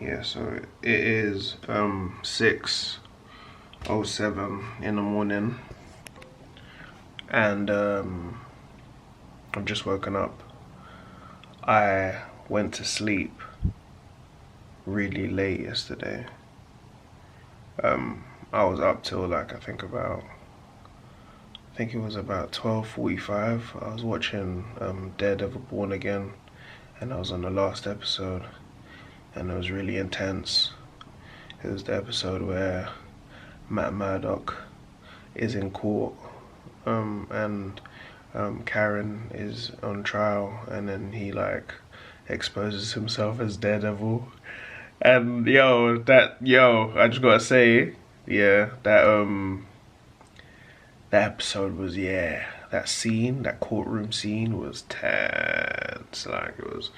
Yeah, so it is 6:07 in the morning, and I've just woken up. I went to sleep really late yesterday. I was up till like I think it was about 12:45. I was watching Daredevil Born Again, and I was on the last episode, and it was really intense. It was the episode where Matt Murdock is in court, and Karen is on trial, and then he like exposes himself as Daredevil. And I just gotta say, yeah, that episode was, that courtroom scene was tense. Like it was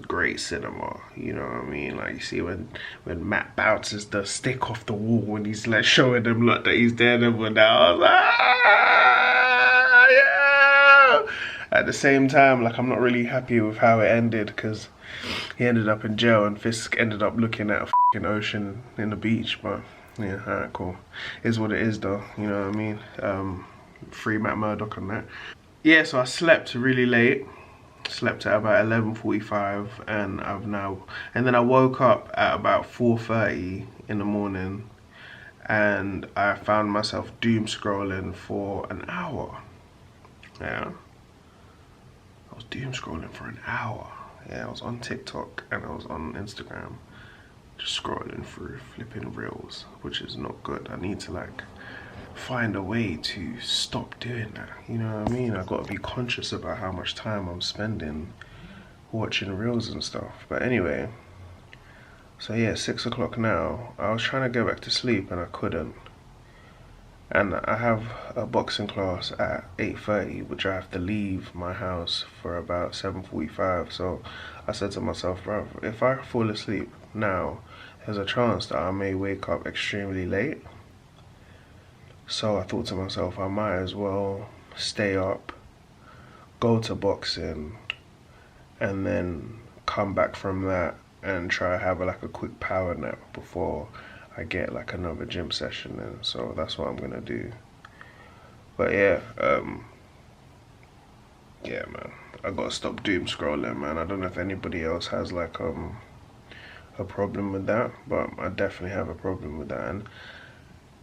great cinema, you know what I mean? Like you see when Matt bounces the stick off the wall when he's like showing them like that he's Daredevil now. I was like, yeah. At the same time, like I'm not really happy with how it ended, because he ended up in jail and Fisk ended up looking at a fucking ocean in the beach. But yeah, alright, cool. Is what it is though, you know what I mean? Free Matt Murdock on that. Yeah, so I slept really late. Slept at about 11:45, and then I woke up at about 4:30 in the morning, and I found myself doom scrolling for an hour. Yeah, I was doom scrolling for an hour. Yeah, I was on TikTok and I was on Instagram, just scrolling through flipping reels, which is not good. I need to like find a way to stop doing that, you know what I mean? I gotta be conscious about how much time I'm spending watching reels and stuff. But anyway, so yeah, 6 o'clock now. I was trying to go back to sleep and I couldn't. And I have a boxing class at 8:30, which I have to leave my house for about 7:45. So I said to myself, bro, if I fall asleep now, there's a chance that I may wake up extremely late. So I thought to myself, I might as well stay up, go to boxing, and then come back from that and try to have like a quick power nap before I get like another gym session in. So that's what I'm gonna do. But yeah, yeah, man, I gotta stop doom scrolling, man. I don't know if anybody else has like a problem with that, but I definitely have a problem with that. And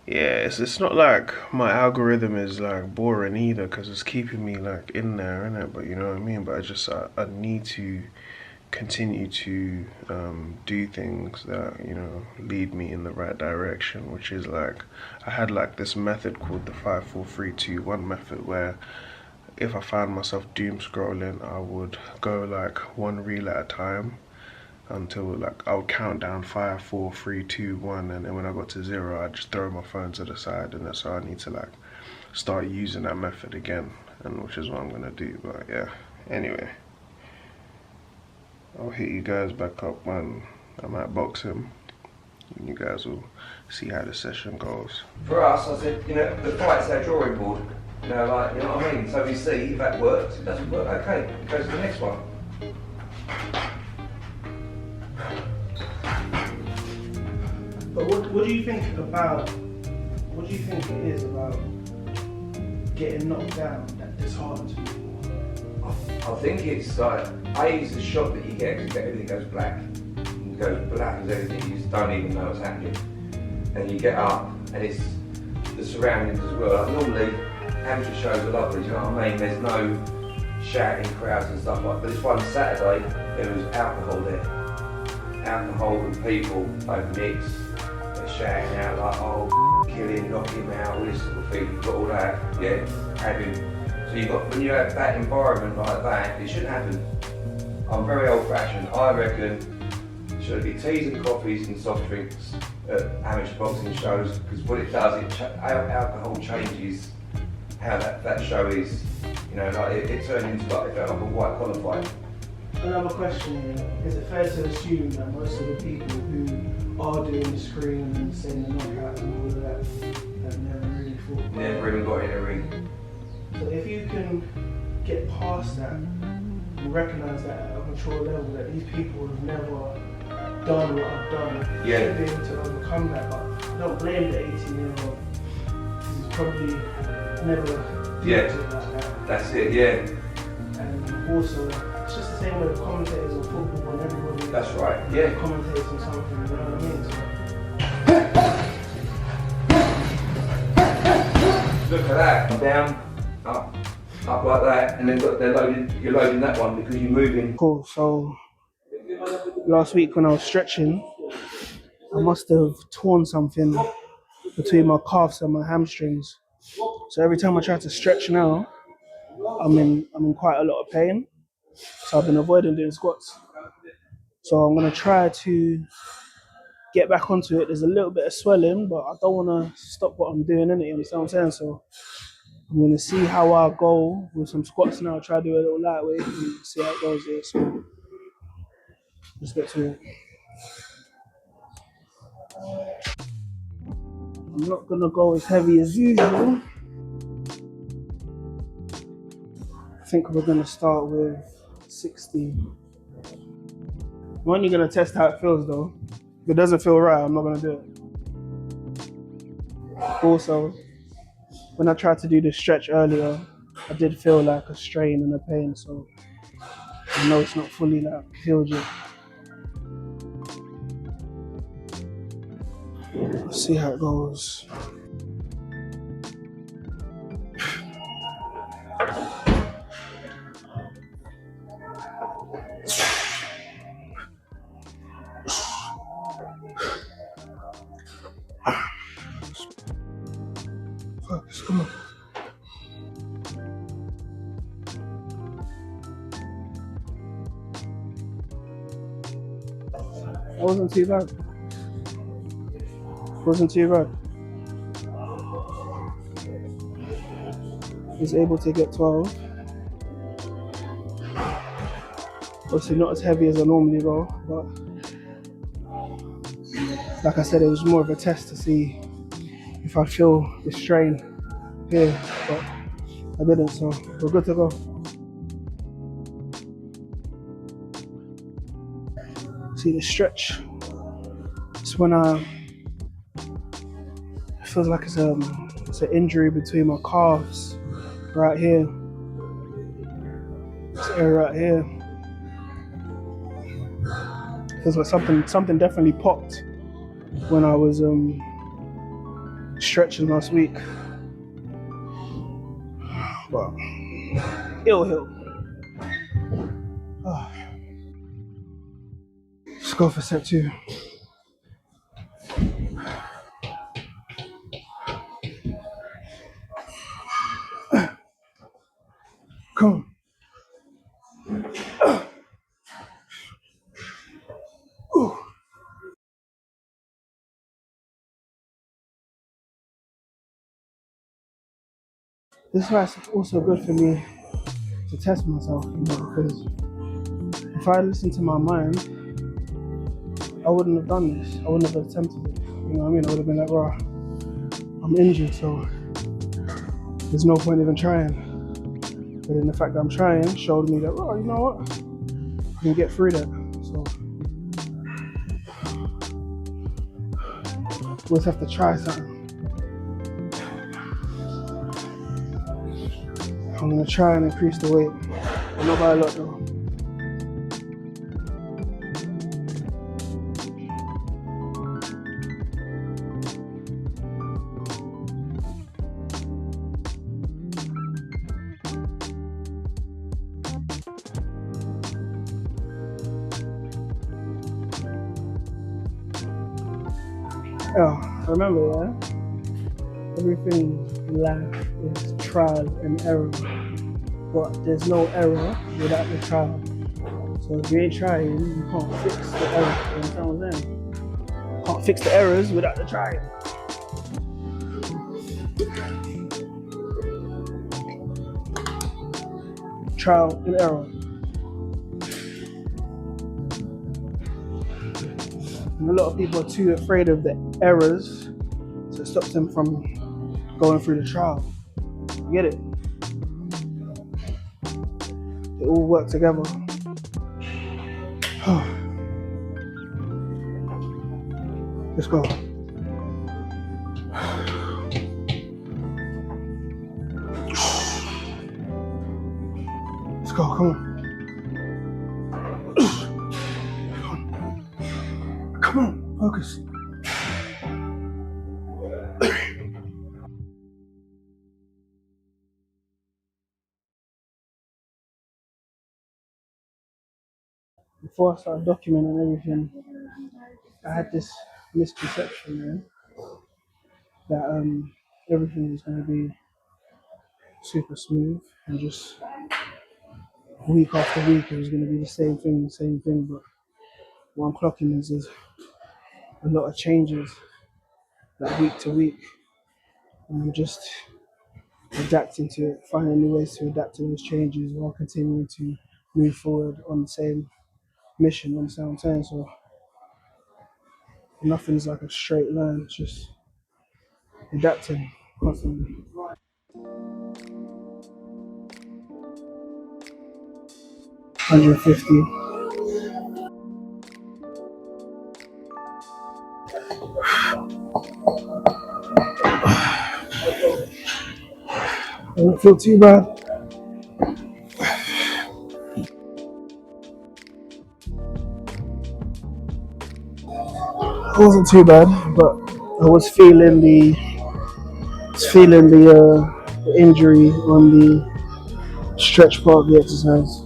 yeah, it's not like my algorithm is like boring either, because it's keeping me like in there, innit? But you know what I mean? But I need to continue to do things that, you know, lead me in the right direction, which is like, I had like this method called the 5 4 3 2 1 method, where if I found myself doom scrolling, I would go like one reel at a time until like I would count down 5 4 3 2 1, and then when I got to 0, I'd just throw my phone to the side. And so I need to like start using that method again, and which is what I'm gonna do. But yeah, anyway, I'll hit you guys back up when I'm at boxing, and you guys will see how the session goes. For us, I said, you know, the fight's our drawing board. You know, like, you know what I mean? So we see if that works. If it doesn't work, okay, it goes to the next one. But what do you think it is about getting knocked down that disheartens people? I think it's like, it's the shock that you get because everything goes black. It goes black as everything, you just don't even know what's happening. And you get up, and it's the surroundings as well. Like normally, amateur shows are lovely, you know what I mean? There's no shouting crowds and stuff like that. But this one Saturday, there was alcohol there. Alcohol and people, like mixed. Shouting out like, oh, kill him, knock him out, all this sort of thing. You've got all that, yeah, having. So when you have that environment like that, it shouldn't happen. I'm very old fashioned. I reckon should be teas and coffees and soft drinks at amateur boxing shows, because what it does, alcohol changes how that show is. You know, like it turns into like a white collar fight. Another question here, is it fair to assume that most of the people who are doing the screaming and saying the knockout and all of that have never really fought? Never even got in a ring. So if you can get past that and recognise that at a mature level, that these people have never done what I've done. Yeah. To be able to overcome that, but I don't blame the 18-year-old. He's probably never Yeah. did like that. That's it, yeah. And also, it's just the same with the commentators on football and everybody. That's right, yeah. Commentates on something, you know what I mean? So, look at that, down, up like that, and then you're loading that one because you're moving. cool. So last week when I was stretching, I must have torn something between my calves and my hamstrings. So every time I try to stretch now, I'm in quite a lot of pain. So I've been avoiding doing squats. So I'm gonna try to get back onto it. There's a little bit of swelling, but I don't wanna stop what I'm doing in it, you understand what I'm saying? So I'm gonna see how I go with some squats now, try to do a little lightweight and see how it goes there. So let's get to it. I'm not gonna go as heavy as usual. I think we're gonna start with 60. I'm only gonna test how it feels though. If it doesn't feel right, I'm not gonna do it. Also, when I tried to do this stretch earlier, I did feel like a strain and a pain, so I know it's not fully like healed yet. Let's see how it goes. Focus, come on. That wasn't too bad. Wasn't too bad. Was able to get 12. Obviously not as heavy as I normally go, but like I said, it was more of a test to see if I feel the strain here, but I didn't, so we're good to go. See the stretch. It's when it feels like it's an injury between my calves, right here. This area right here. Feels like something definitely popped when I was stretching last week. But it'll heal. Let's go for set 2. Come on. This is why it's also good for me to test myself, because if I listened to my mind, I wouldn't have done this. I wouldn't have attempted it. You know what I mean? I would have been like, "Raw, I'm injured, so there's no point even trying." But then the fact that I'm trying showed me that, "Raw, you know what? I can get through that." So we just have to try something. I'm gonna try and increase the weight, but not by a lot though. Yeah, remember, yeah? Everything in life is trial and error, but there's no error without the trial. So if you ain't trying, you can't fix the error. You understand what I'm saying? You can't fix the errors without the trying. Trial and error. And a lot of people are too afraid of the errors, so it stops them from going through the trial. You get it? They all work together. Let's go. Let's go, come on. Come on, focus. Before I started documenting everything, I had this misconception, man, that everything was going to be super smooth and just week after week it was going to be the same thing, the same thing. But what I'm clocking is there's a lot of changes, like week to week, and I'm just adapting to it, finding new ways to adapt to those changes while continuing to move forward on the same mission. You understand what I'm saying? So nothing's like a straight line. It's just adapting constantly. 150. 'It don't feel too bad. It wasn't too bad, but I was feeling the injury on the stretch part of the exercise.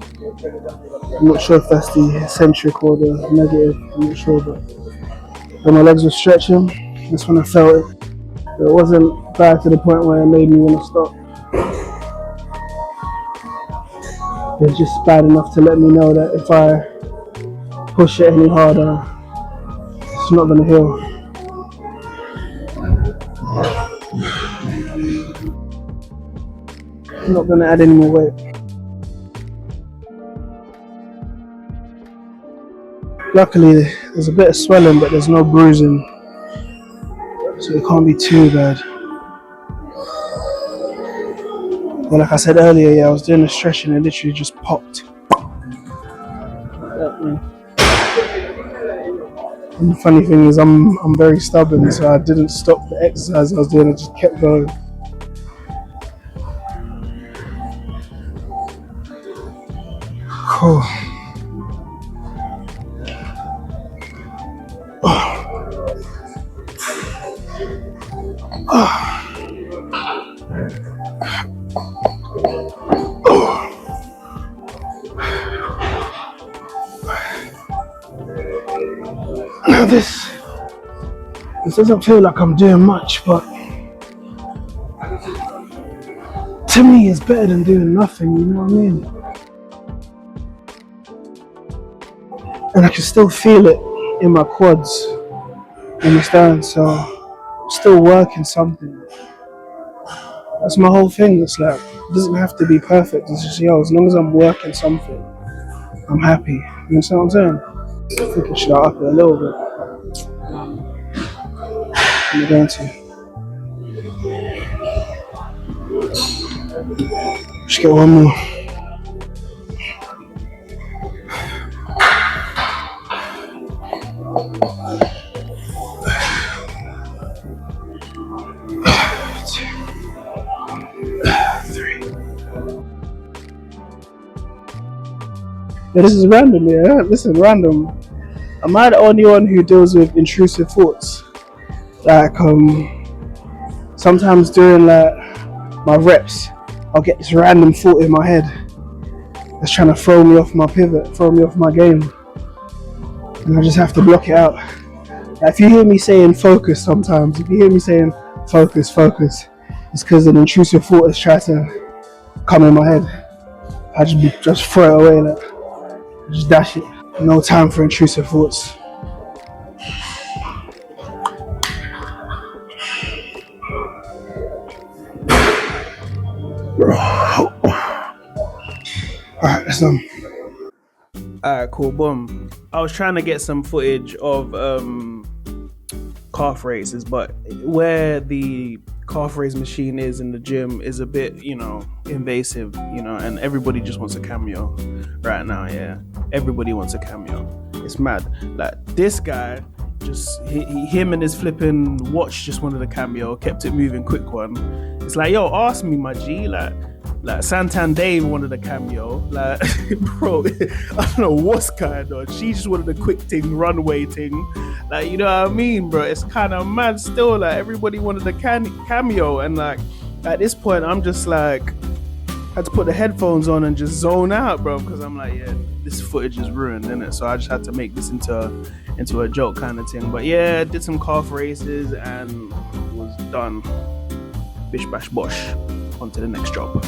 I'm not sure if that's the eccentric or the negative. I'm not sure, but when my legs were stretching, that's when I felt it. It wasn't bad to the point where it made me want to stop. It was just bad enough to let me know that if I push it any harder, it's not going to heal. I'm not going to add any more weight. Luckily, there's a bit of swelling, but there's no bruising, so it can't be too bad. But like I said earlier, yeah, I was doing the stretching and it literally just popped. And the funny thing is, I'm very stubborn, so I didn't stop the exercise I was doing. I just kept going. Cool. Now this doesn't feel like I'm doing much, but to me it's better than doing nothing, you know what I mean? And I can still feel it in my quads, you understand? So I'm still working something. That's my whole thing. It's like, it doesn't have to be perfect. It's just, yo, as long as I'm working something, I'm happy. You understand what I'm saying? I think I should up it a little bit. I'm going to. Just get one more. Yeah, this is random, yeah. Listen, random. Am I the only one who deals with intrusive thoughts? Like, sometimes during like my reps, I'll get this random thought in my head that's trying to throw me off my pivot, throw me off my game, and I just have to block it out. Like, if you hear me saying focus, sometimes if you hear me saying focus, it's because an intrusive thought is trying to come in my head. I just throw it away, like, just dash it. No time for intrusive thoughts. Alright, that's done. Alright, cool, boom. I was trying to get some footage of calf raises, but where the calf raise machine is in the gym is a bit, invasive, and everybody just wants a cameo right now, yeah. Everybody wants a cameo. It's mad. Like, this guy just him and his flipping watch just wanted a cameo, kept it moving, quick one. It's like, yo, ask me, my G, like Santander wanted a cameo, like bro, I don't know what's going on. She just wanted a quick thing, runway thing, like, you know what I mean, bro? It's kind of mad still. Like everybody wanted a cameo, and like at this point, I'm just like, had to put the headphones on and just zone out, bro, because I'm like, yeah, this footage is ruined, innit? So I just had to make this into a joke kind of thing. But yeah, did some calf races and was done. Bish bash bosh. On to the next job.